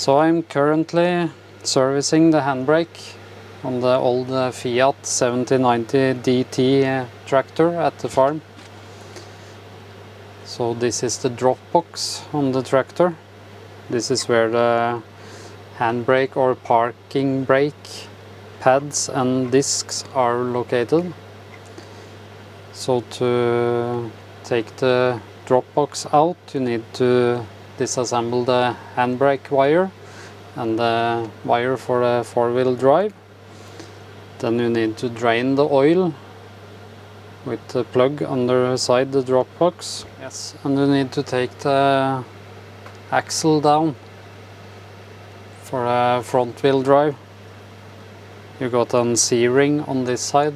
So I'm currently servicing the handbrake on the old Fiat 7090dt tractor at the farm. So this is the drop box on the tractor. This is where the handbrake or parking brake pads and discs are located. So to take the drop box out, you need to disassemble the handbrake wire and the wire for the four-wheel drive. Then you need to drain the oil with the plug underside the drop box. Yes, and you need to take the axle down for a front wheel drive. You got a C-ring on this side,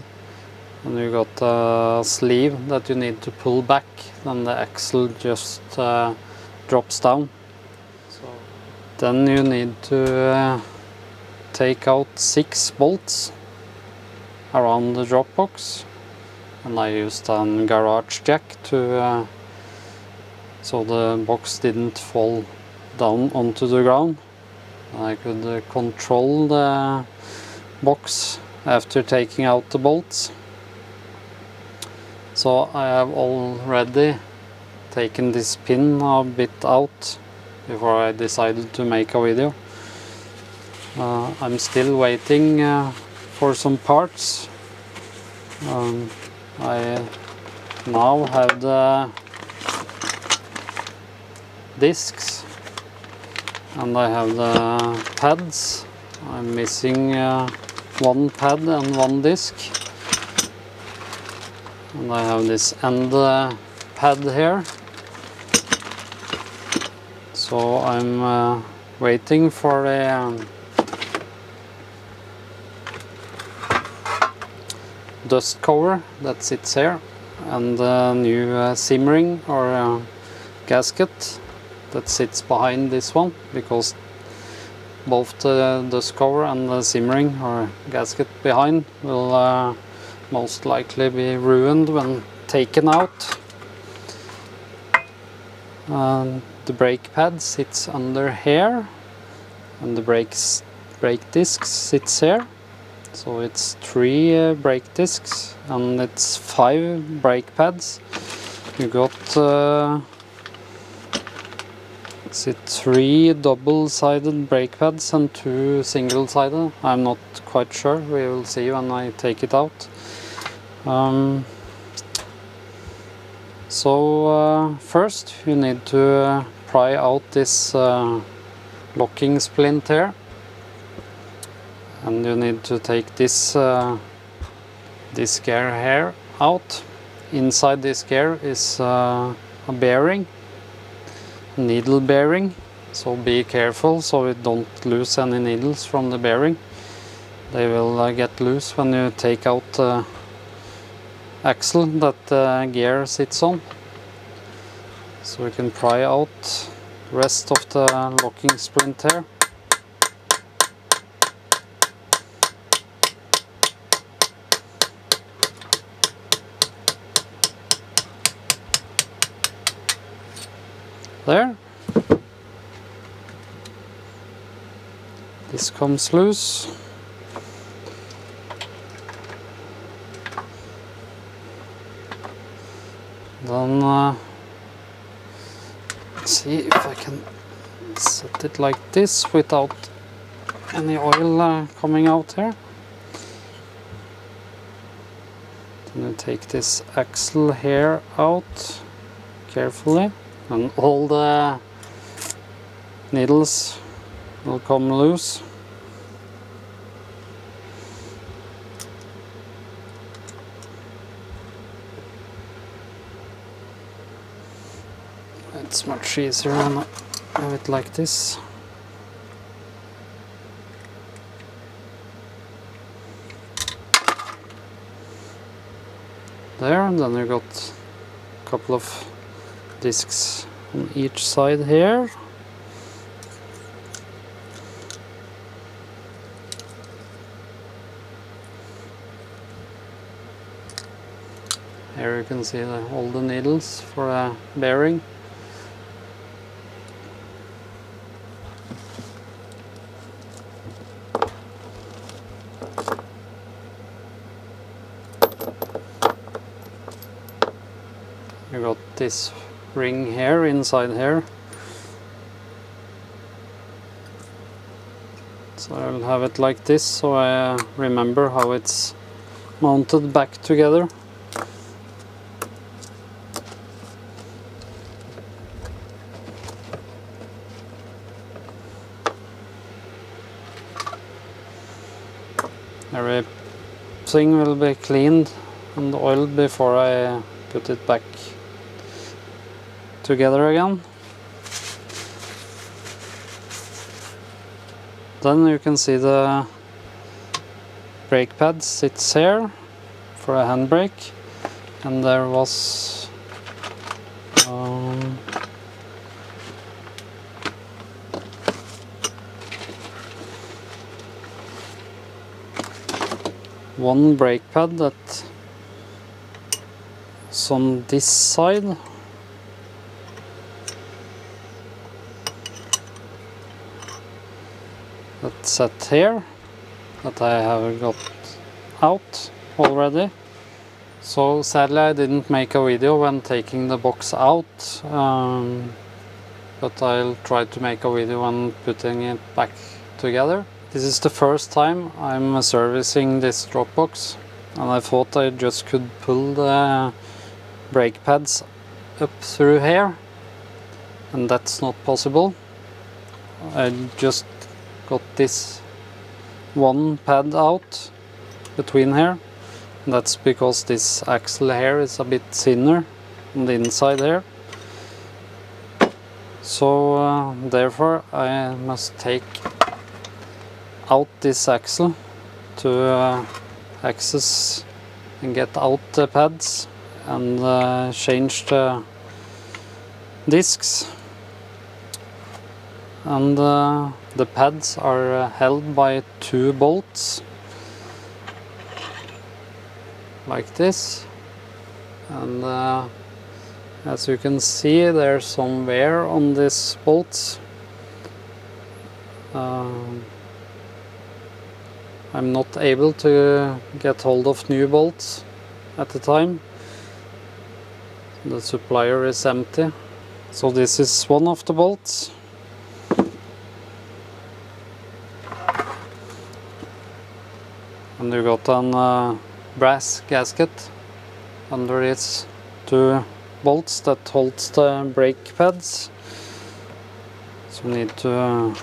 and you got a sleeve that you need to pull back, then the axle just drops down. So then you need to take out 6 bolts around the drop box, and I used a garage jack to so the box didn't fall down onto the ground. I could control the box after taking out the bolts. So I have already taken this pin a bit out before I decided to make a video. I'm still waiting for some parts. I now have the discs and I have the pads. I'm missing one pad and one disc, and I have this end pad here. So I'm waiting for a dust cover that sits here, and a new sim ring or gasket that sits behind this one, because both the dust cover and the sim ring or gasket behind will most likely be ruined when taken out. The brake pad sits under here, and the brake disc sits here. So it's 3 brake discs and it's 5 brake pads. You got 3 double-sided brake pads and 2 single-sided. I'm not quite sure. We will see when I take it out. First you need to pry out this locking splint here, and you need to take this gear here out. Inside this gear is a bearing, needle bearing, so be careful so you don't lose any needles from the bearing. They will get loose when you take out the axle that the gear sits on. So we can pry out the rest of the locking splint here. There. This comes loose. Then let's see if I can set it like this without any oil coming out here. Then you take this axle here out carefully, and all the needles will come loose. It's much easier when I have it like this. There, and then you got a couple of discs on each side here. Here you can see all the needles for a bearing. this ring here, inside here. So I'll have it like this, so I remember how it's mounted back together. Everything will be cleaned and oiled before I put it back together again. Then you can see the brake pad sits here for a handbrake, and there was one brake pad that's on this side. That's set here, that I have got out already. So sadly I didn't make a video when taking the box out, but I'll try to make a video when putting it back together. This is the first time I'm servicing this drop box, and I thought I just could pull the brake pads up through here, and that's not possible. I just got this one pad out between here, and that's because this axle here is a bit thinner on the inside here. So therefore I must take out this axle to access and get out the pads and change the discs. And the pads are held by 2 bolts like this, and as you can see, there's some wear on these bolts. I'm not able to get hold of new bolts at the time. The supplier is empty. So this is one of the bolts. And you got a brass gasket under its 2 bolts that holds the brake pads. So we need to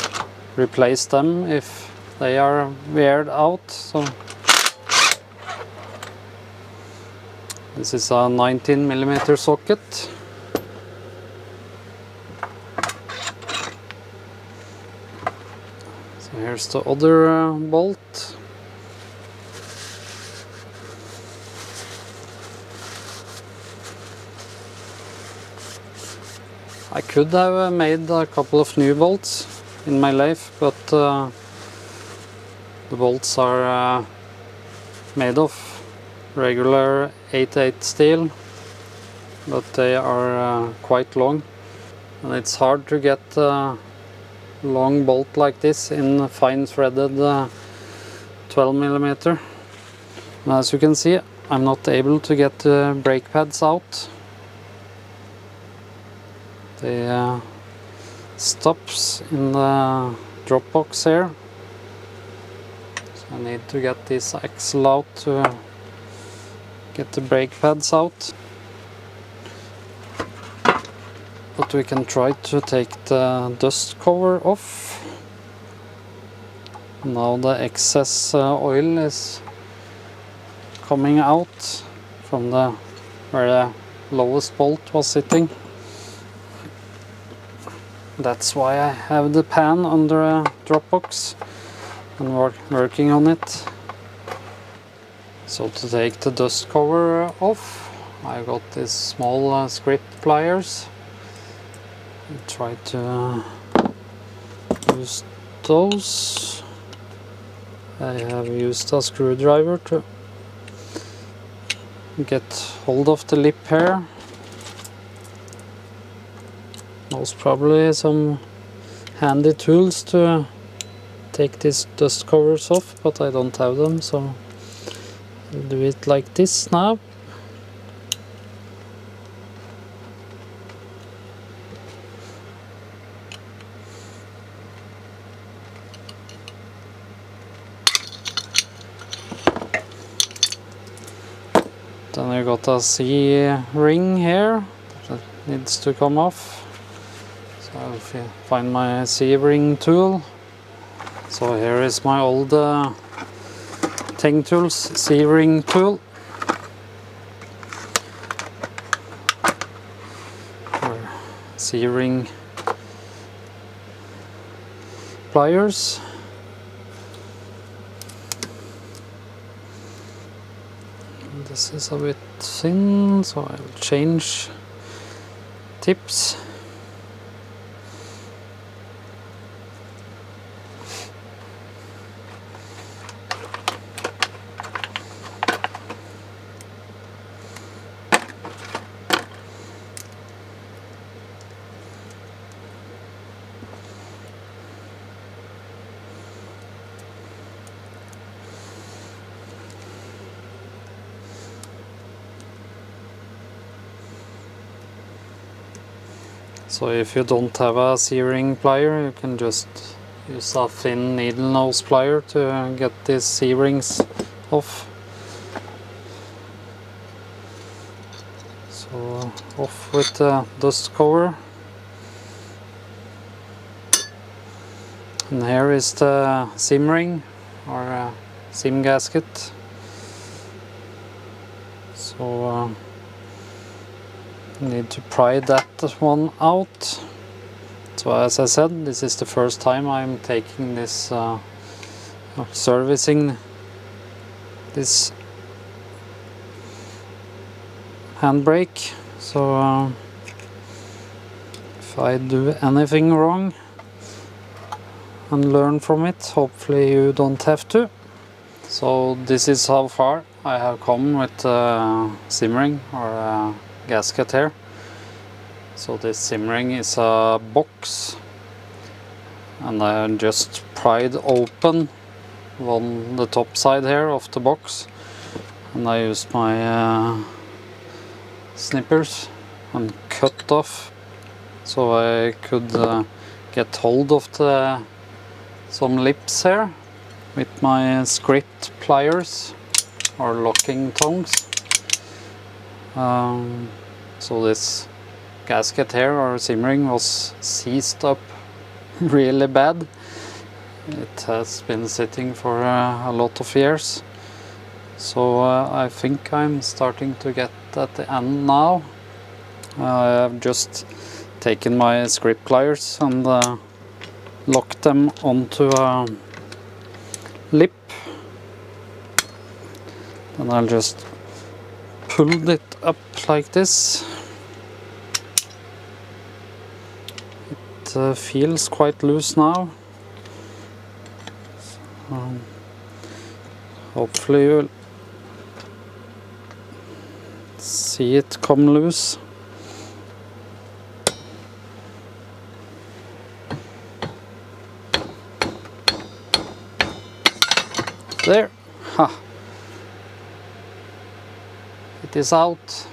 replace them if they are weared out. So this is a 19mm socket. So here's the other bolt. I could have made a couple of new bolts in my lathe, but the bolts are made of regular 8/8 steel, but they are quite long, and it's hard to get a long bolt like this in fine threaded 12mm. As you can see, I'm not able to get the brake pads out. The stops in the drop box here, so I need to get this axle out to get the brake pads out. But we can try to take the dust cover off. Now the excess oil is coming out from where the lowest bolt was sitting. That's why I have the pan under a drop box and working on it. So to take the dust cover off, I got these small script pliers. I'll try to use those. I have used a screwdriver to get hold of the lip here. Most probably some handy tools to take these dust covers off, but I don't have them, so I'll do it like this now. Then I got a C-ring here that needs to come off. So I'll find my C-ring tool. So here is my old Teng Tools C-ring tool. C-ring pliers. This is a bit thin, so I will change tips. So if you don't have a C-ring plier, you can just use a thin needle nose plier to get these C-rings off. So off with the dust cover. And here is the sim ring or sim gasket. So need to pry that one out. So as I said, this is the first time I'm taking this servicing this handbrake. So if I do anything wrong and learn from it, hopefully you don't have to. So this is how far I have come with sim ring or gasket here. So this sim ring is a box, and I just pried open the top side here of the box, and I used my snippers and cut off so I could get hold of some lips here with my script pliers or locking tongs. So this gasket here or sim ring was seized up really bad. It has been sitting for a lot of years. So I think I'm starting to get at the end now. I have just taken my script pliers and locked them onto a lip. Then I'll just pull it up like this. It feels quite loose now. So hopefully you'll see it come loose. There! Ha! It is out.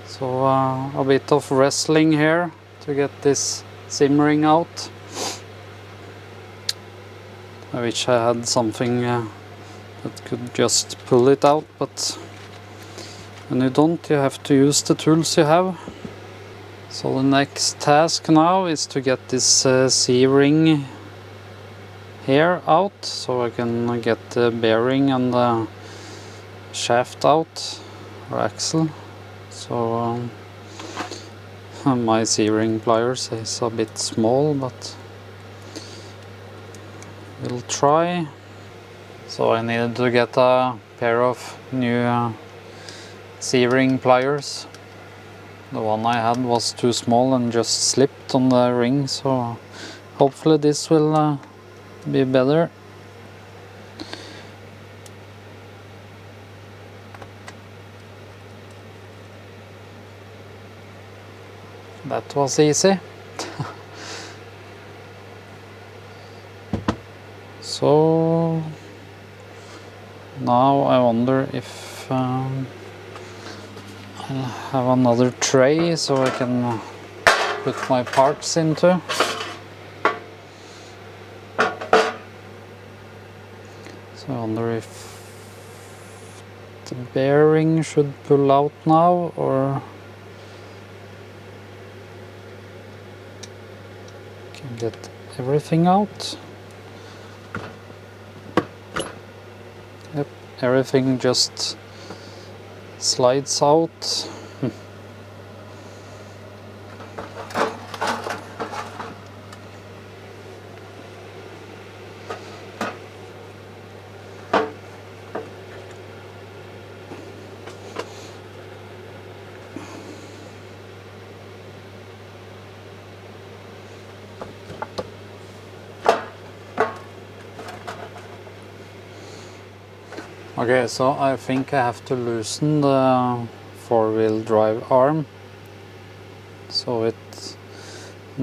So a bit of wrestling here to get this sim ring out. I wish I had something that could just pull it out, but when you don't, you have to use the tools you have. So the next task now is to get this C-ring here out, so I can get the bearing and the shaft out, or axle. So my C-ring pliers is a bit small, but we'll try. So I needed to get a pair of new C-ring pliers. The one I had was too small and just slipped on the ring, so hopefully this will be better. That was easy. So now I wonder if I'll have another tray so I can put my parts into. So I wonder if bearing should pull out now, or can get everything out. Yep, everything just slides out. Okay, so I think I have to loosen the four-wheel drive arm so it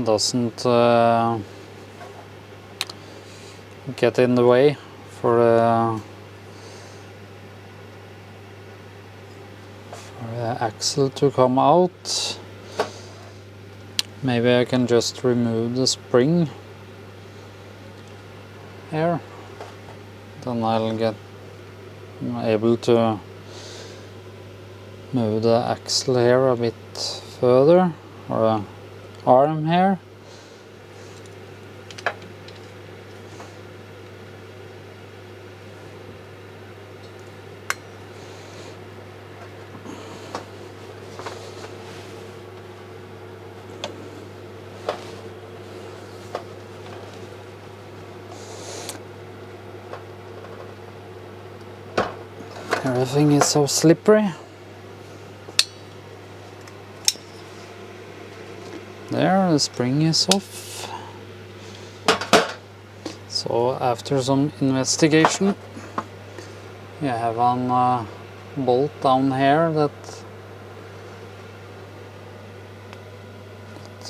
doesn't get in the way for the axle to come out. Maybe I can just remove the spring here, then I'll get able to move the axle here a bit further, or the arm here. Everything is so slippery. There, the spring is off. So after some investigation, you have a bolt down here that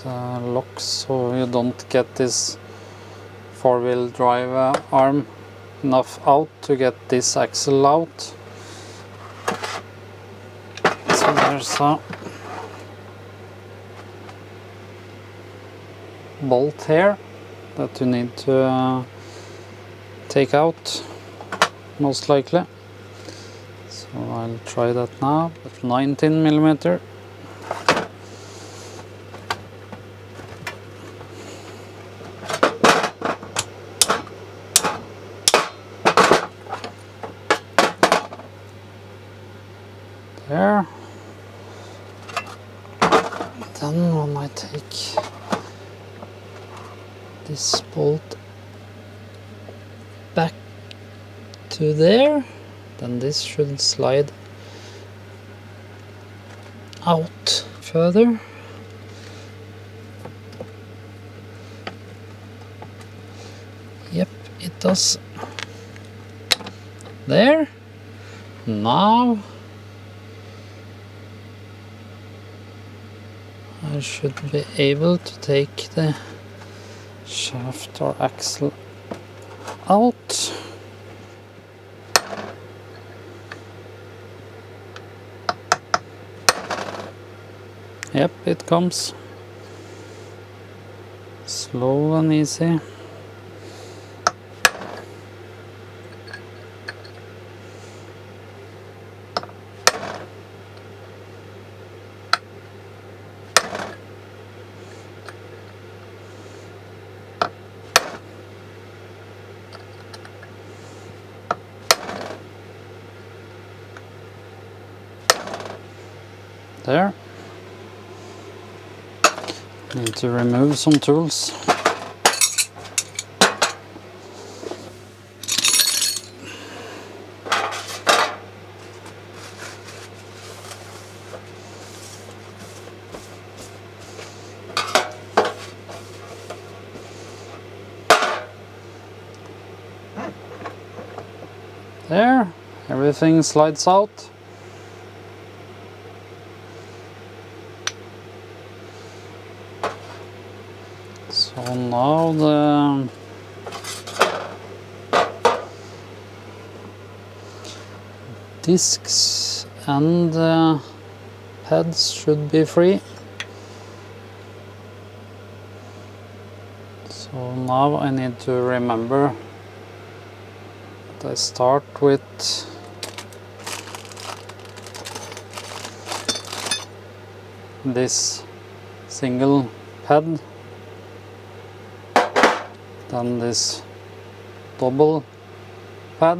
locks, so you don't get this four-wheel drive arm enough out to get this axle out. So there's a bolt here that you need to take out, most likely. So I'll try that now at 19mm. There. Then when I take this bolt back to there, then this should slide out further. Yep, it does. There. Now I should be able to take the shaft or axle out. Yep, it comes. Slow and easy. There. Need to remove some tools. There, everything slides out. So now the discs and the pads should be free. So now I need to remember that I start with this single pad, then this double pad,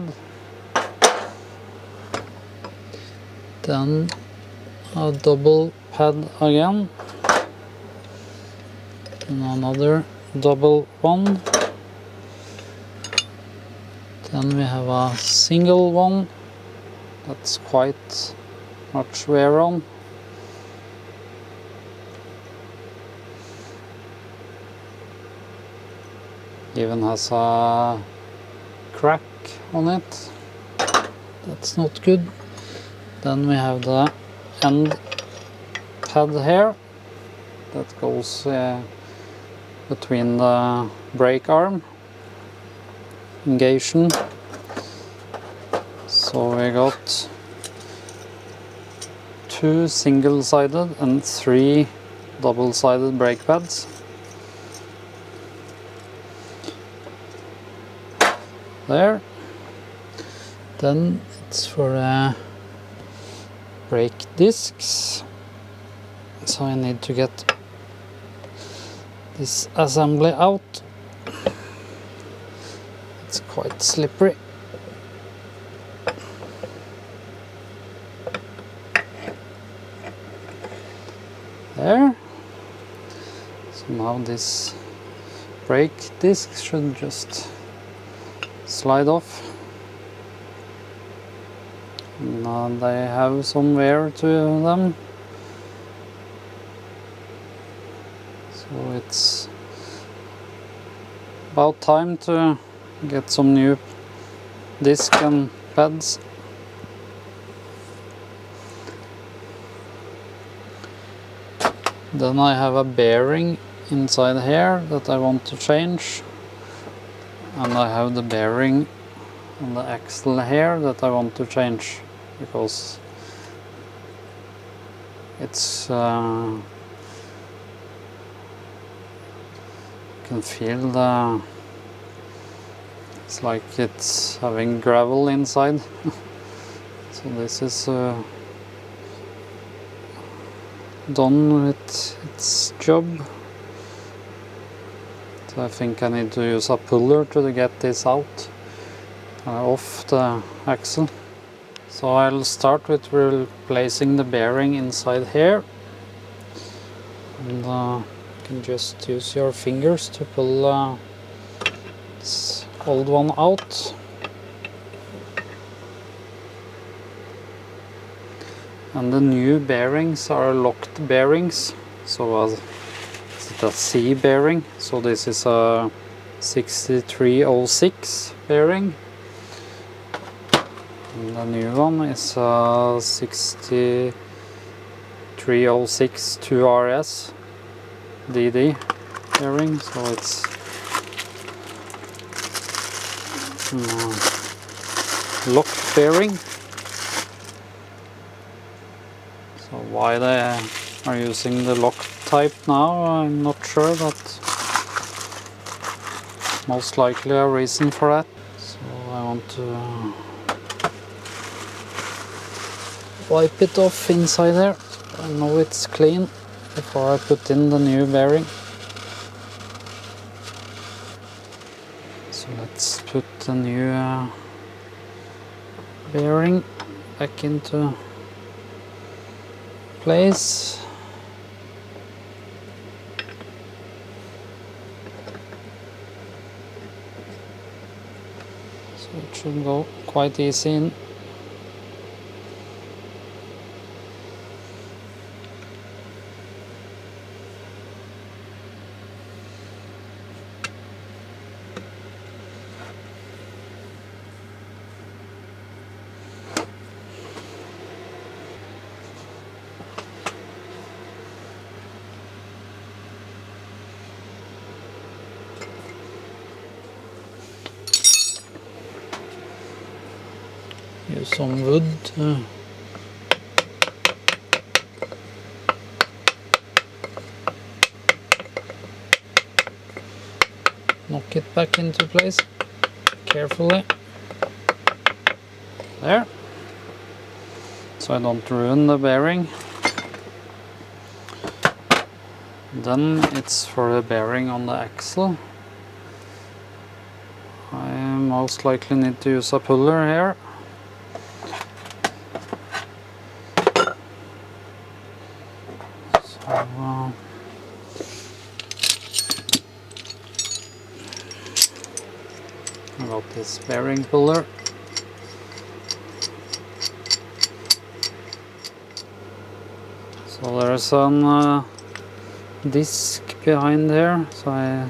then a double pad again, and another double one, then we have a single one that's quite much wear on, even has a crack on it, that's not good. Then we have the end pad here that goes between the brake arm engagement. So we got 2 single-sided and 3 double-sided brake pads. There. Then it's for brake discs. So I need to get this assembly out. It's quite slippery. There. So now this brake disc should just slide off. And they have some wear to them. So it's about time to get some new disc and pads. Then I have a bearing inside here that I want to change, and I have the bearing on the axle here that I want to change, because it's you can feel it's like it's having gravel inside. So this is done with its job. So I think I need to use a puller to get this out off the axle. So I'll start with replacing the bearing inside here, and you can just use your fingers to pull this old one out. And the new bearings are locked bearings, so it's a C bearing. So this is a 6306 bearing. And the new one is a 6306 2RS DD bearing. So it's locked bearing. So why they are using the lock type now, I'm not sure, but most likely a reason for that. So I want to wipe it off inside there, so I know it's clean before I put in the new bearing. So let's put the new bearing back into place. So it should go quite easy in. Use some wood to knock it back into place carefully. There. So I don't ruin the bearing. Then it's for the bearing on the axle. I most likely need to use a puller here. So, I got this bearing puller. So there's a disc behind here, so I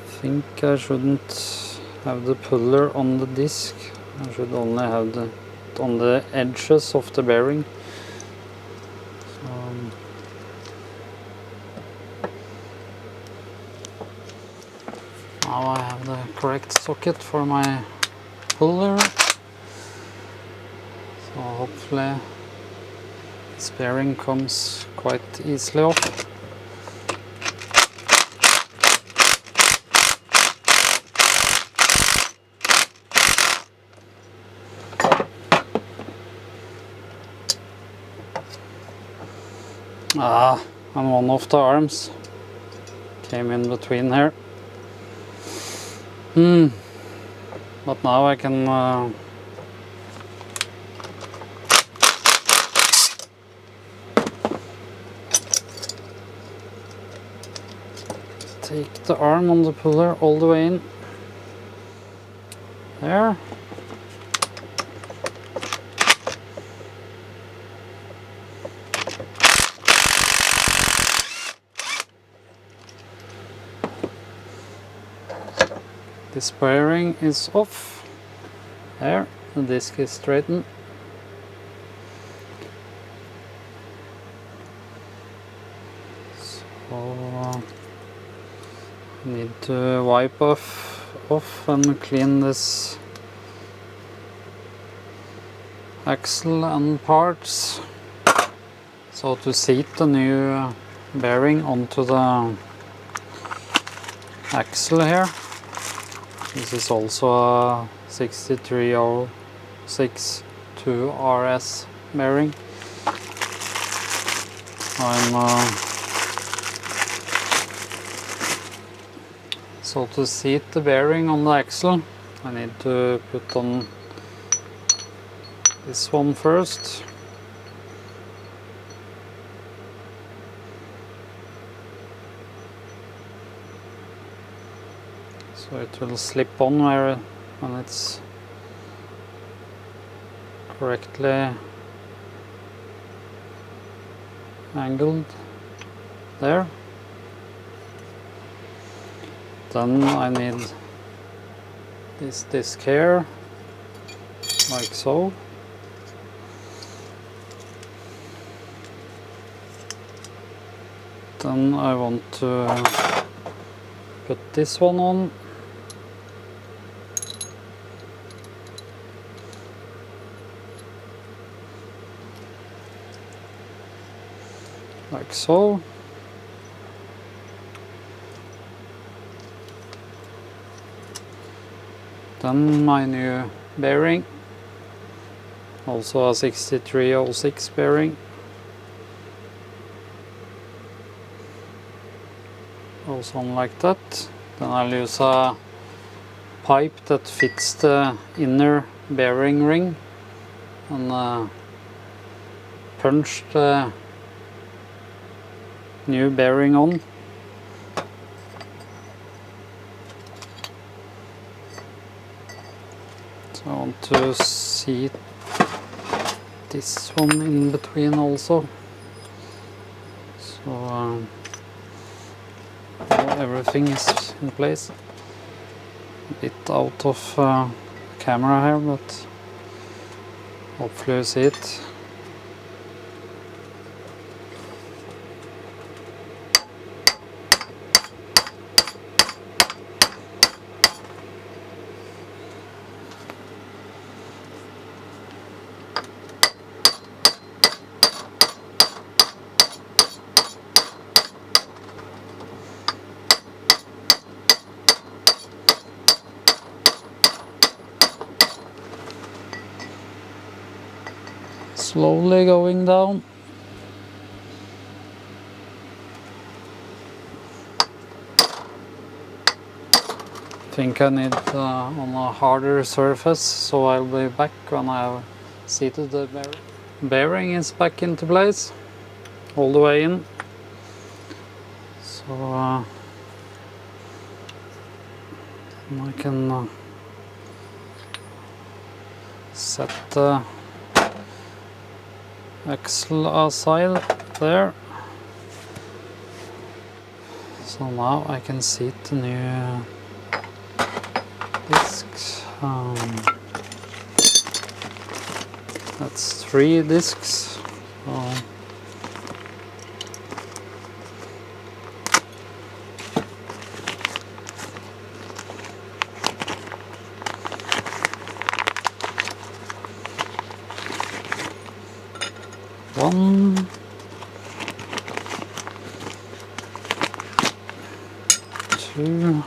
think I shouldn't have the puller on the disc. I should only have it on the edges of the bearing. So, now I have the correct socket for my puller. So hopefully this bearing comes quite easily off. And one of the arms came in between here. But now I can take the arm on the puller all the way in. There. This bearing is off. There, the disc is straightened. So I need to wipe off and clean this axle and parts. So to seat the new bearing onto the axle here. This is also a 6306 2RS bearing. So to seat the bearing on the axle, I need to put on this one first. So it will slip on when it's correctly angled there. Then I need this disc here, like so. Then I want to put this one on. Like so. Then my new bearing, also a 6306 bearing. Also on like that. Then I'll use a pipe that fits the inner bearing ring and punch the new bearing on. So I want to see this one in between also. So everything is in place. A bit out of camera here, but hopefully you see it. Slowly going down. think I need on a harder surface, so I'll be back when I have seated the bearing. Bearing is back into place, all the way in. So I can set the axle aside there. So now I can seat the new discs. That's 3 discs. One, two,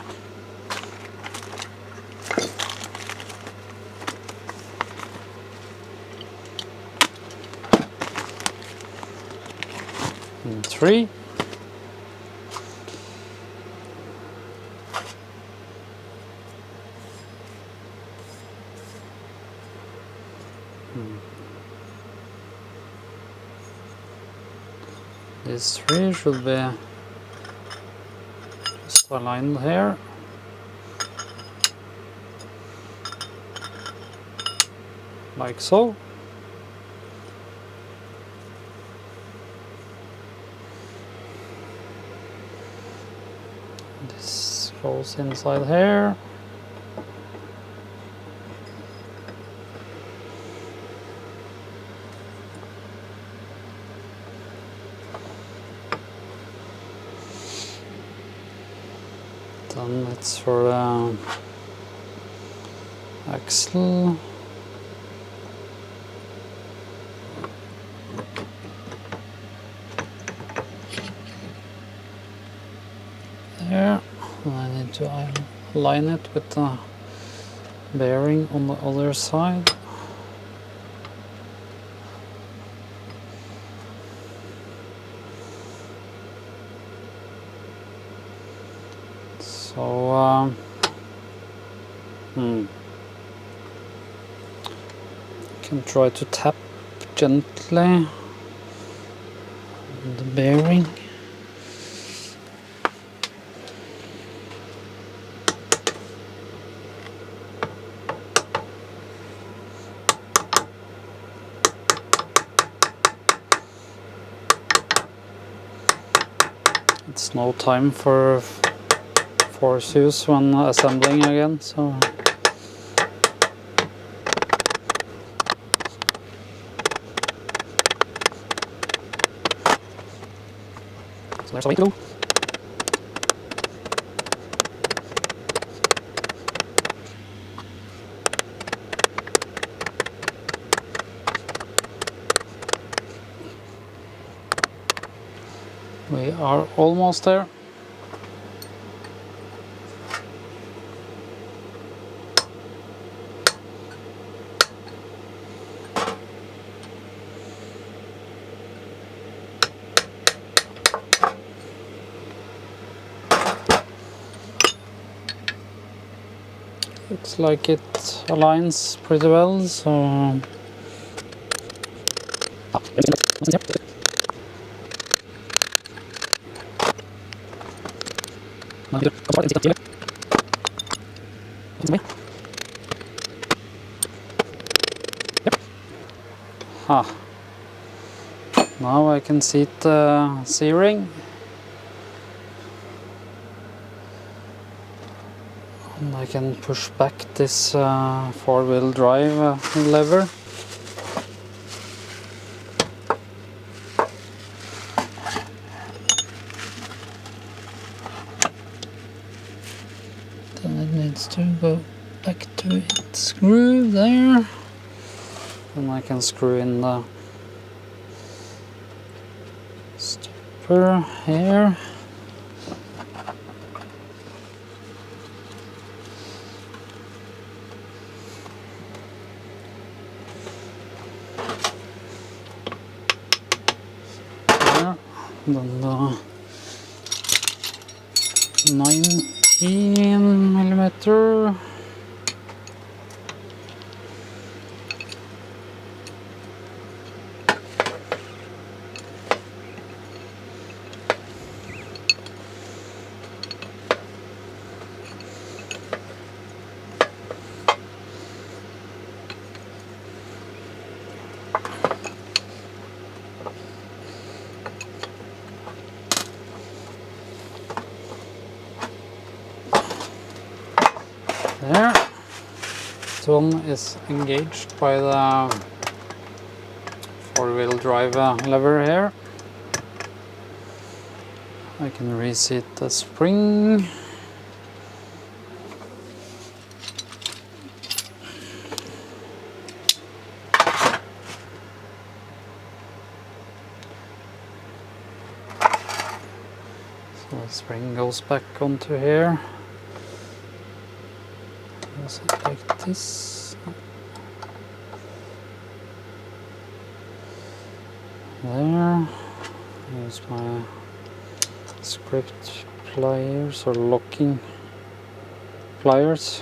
and 3. These 3 should be just aligned here. Like so. This goes inside here. Then it's for the axle. There. And I need to align it with the bearing on the other side. So can try to tap gently on the bearing. It's no time for force use when assembling again, so there's a way to go. We are almost there. Looks like it aligns pretty well, so now I can seat the C-ring. And I can push back this 4-wheel drive lever. Then it needs to go back to its groove there. And I can screw in the stopper here. Then the 19mm diameter. There. This one is engaged by the four-wheel drive lever here. I can reseat the spring. So the spring goes back onto here. It like this. There. Use my script pliers or locking pliers.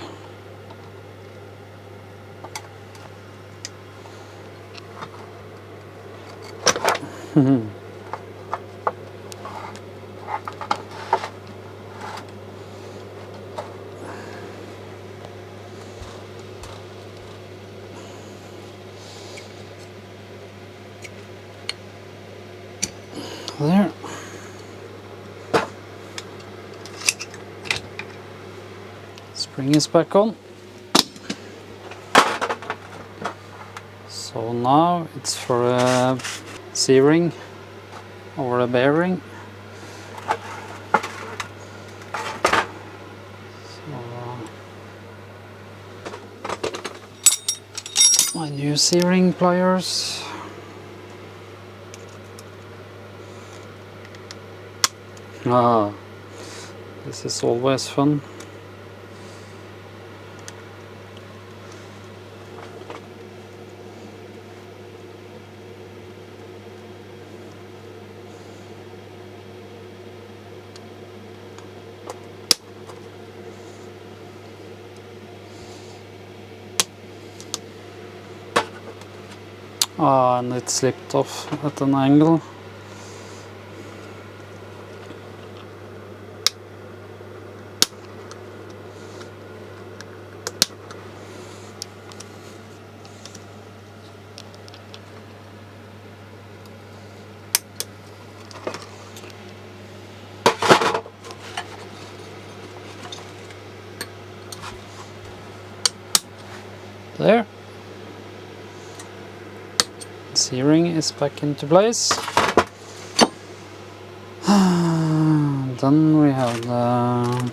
There. Spring is back on. So now it's for a C-ring or a bearing. So my new C-ring pliers. Ah, this is always fun. Ah, and it slipped off at an angle. There. C-ring is back into place. Then we have the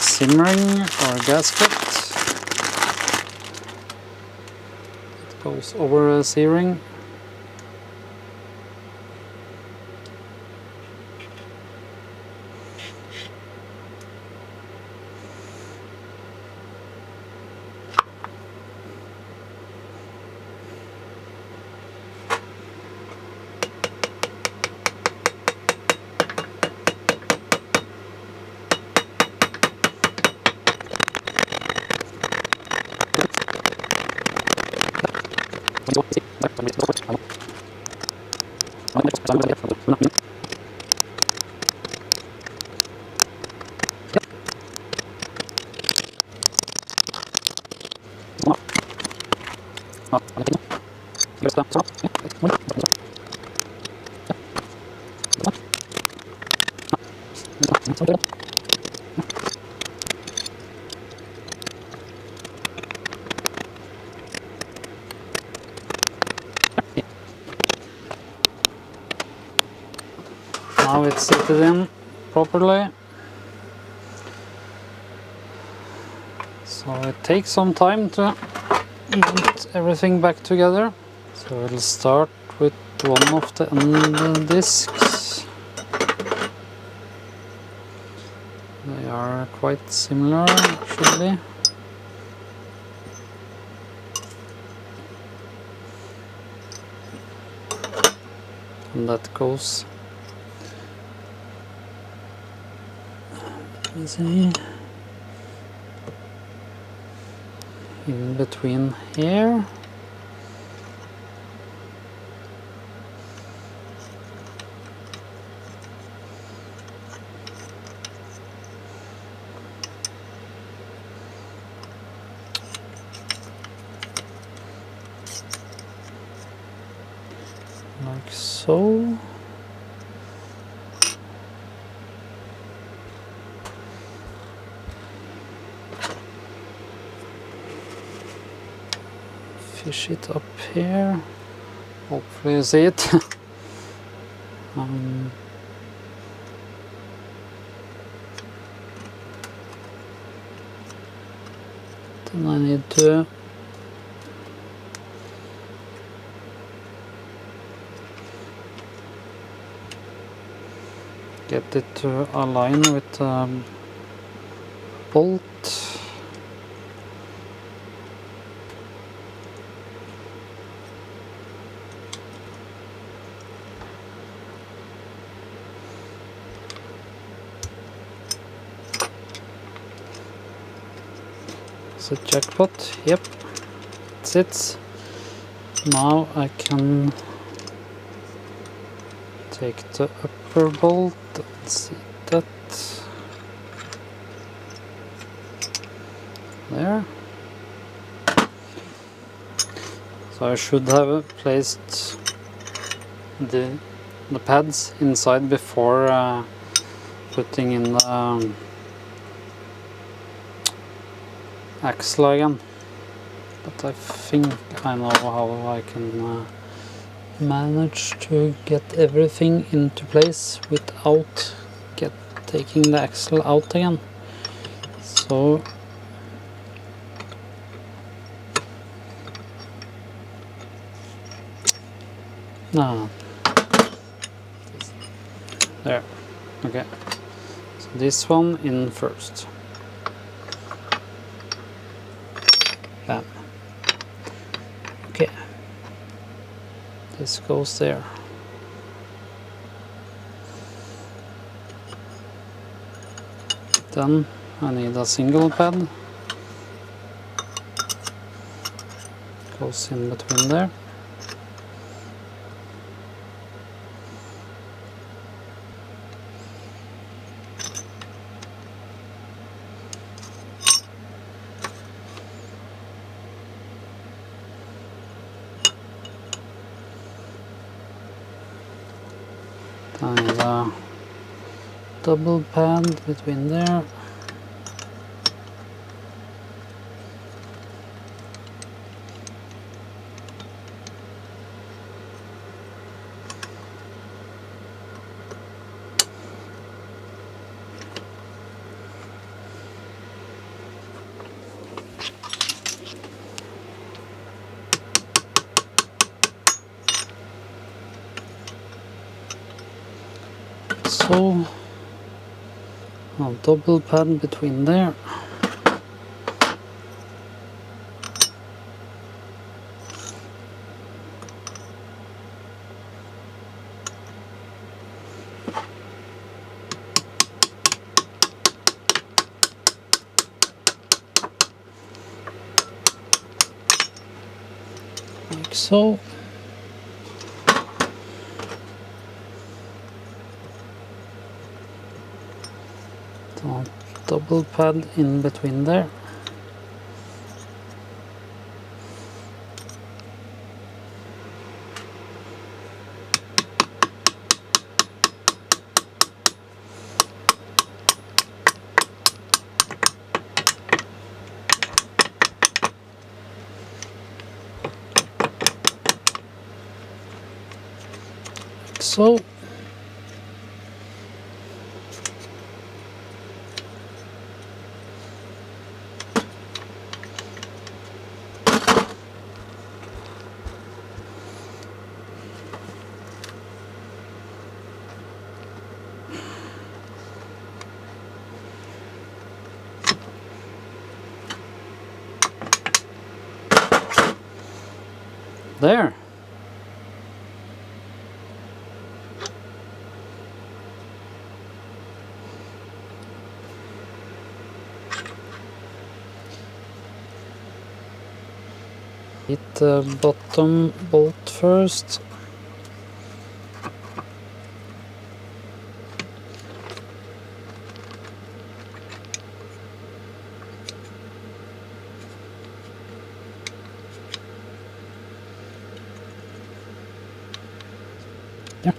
simmering or gasket. It goes over a C-ring. Now it's seated in properly. So it takes some time to put everything back together. So we'll start with one of the end discs. They are quite similar actually. And that goes me see. In between here. Like so. Fish it up here. Hopefully you see it. Then I need to get it to align with the bolt. It's a jackpot, yep, that's it. Now I can take the upper bolt and see that. There. So I should have placed the pads inside before putting in the axle again. But I think I know how I can manage to get everything into place without taking the axle out again. So there, okay, so this one in first. Bam. Okay, this goes there. Then I need a single pad, goes in between there. I need a double pad between there. So, a double pad between there. Like so. Double pad in between there. Like so. There. Hit the bottom bolt first. Yeah,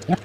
yeah.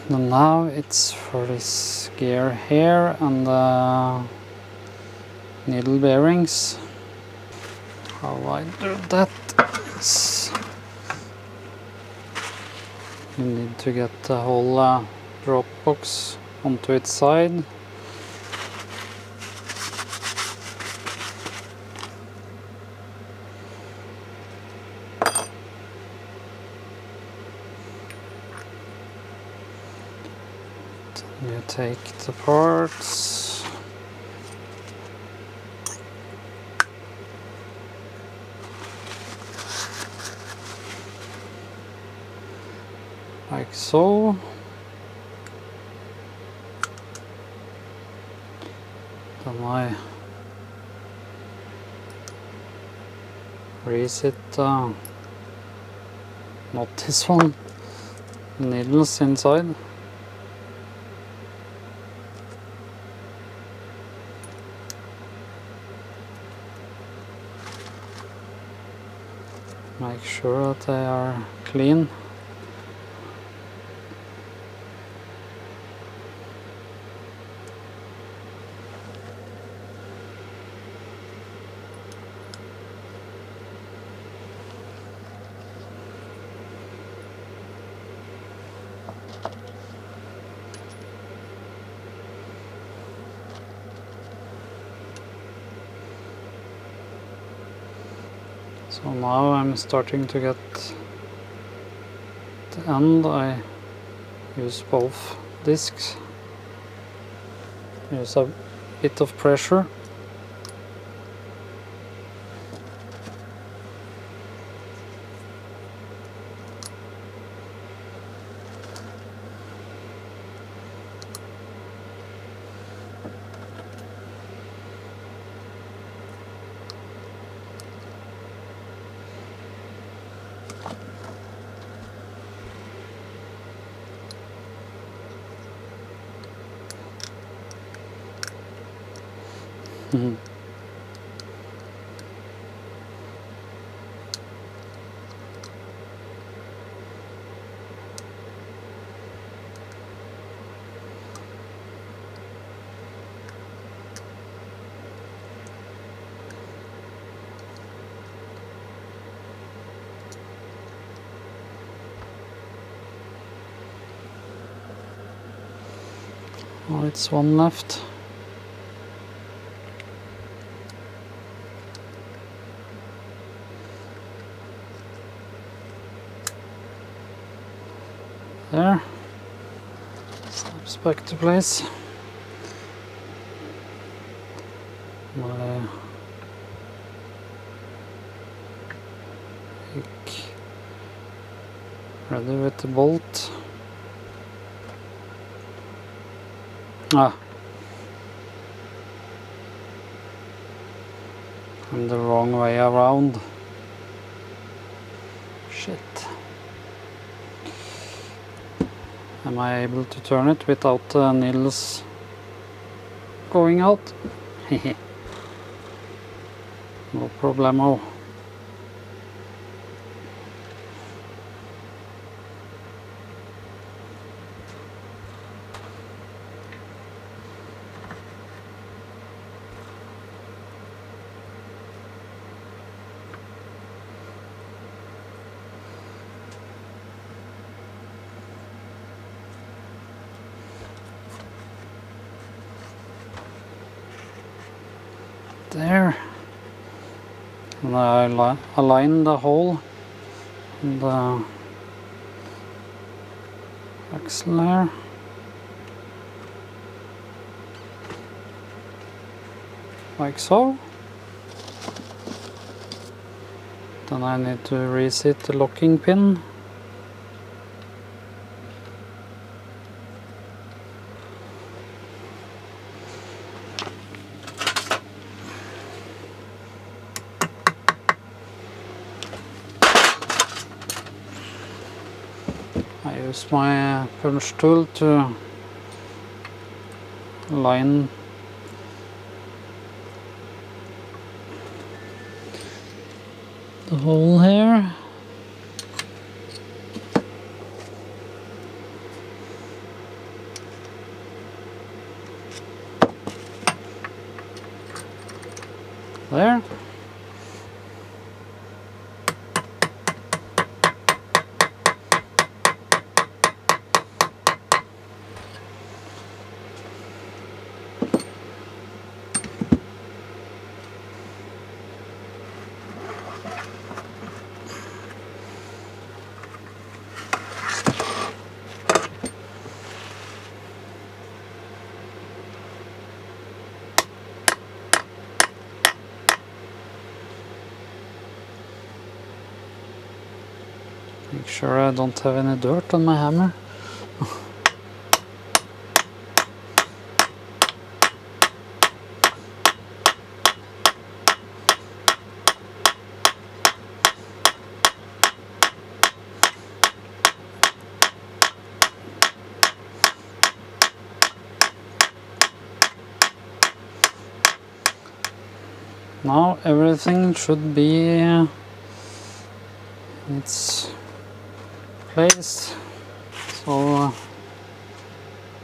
And now it's for this gear here and the needle bearings. How I do that is you need to get the whole drop box onto its side. You take the parts, like so. Then I reset not this one, needles inside. Make sure that they are clean. So now I'm starting to get the end. I use both discs. Use a bit of pressure. Oh, it's one left. There. Snaps back to place. My pick ready with the bolt. Ah, I'm the wrong way around. Shit. Am I able to turn it without the needles going out? No problemo. there, and I align the hole in the axle here. Like so. Then I need to reset the locking pin. I use my punch tool to line the hole here. There. Make sure I don't have any dirt on my hammer. Now everything should be in its place, so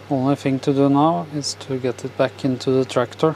only thing to do now is to get it back into the tractor.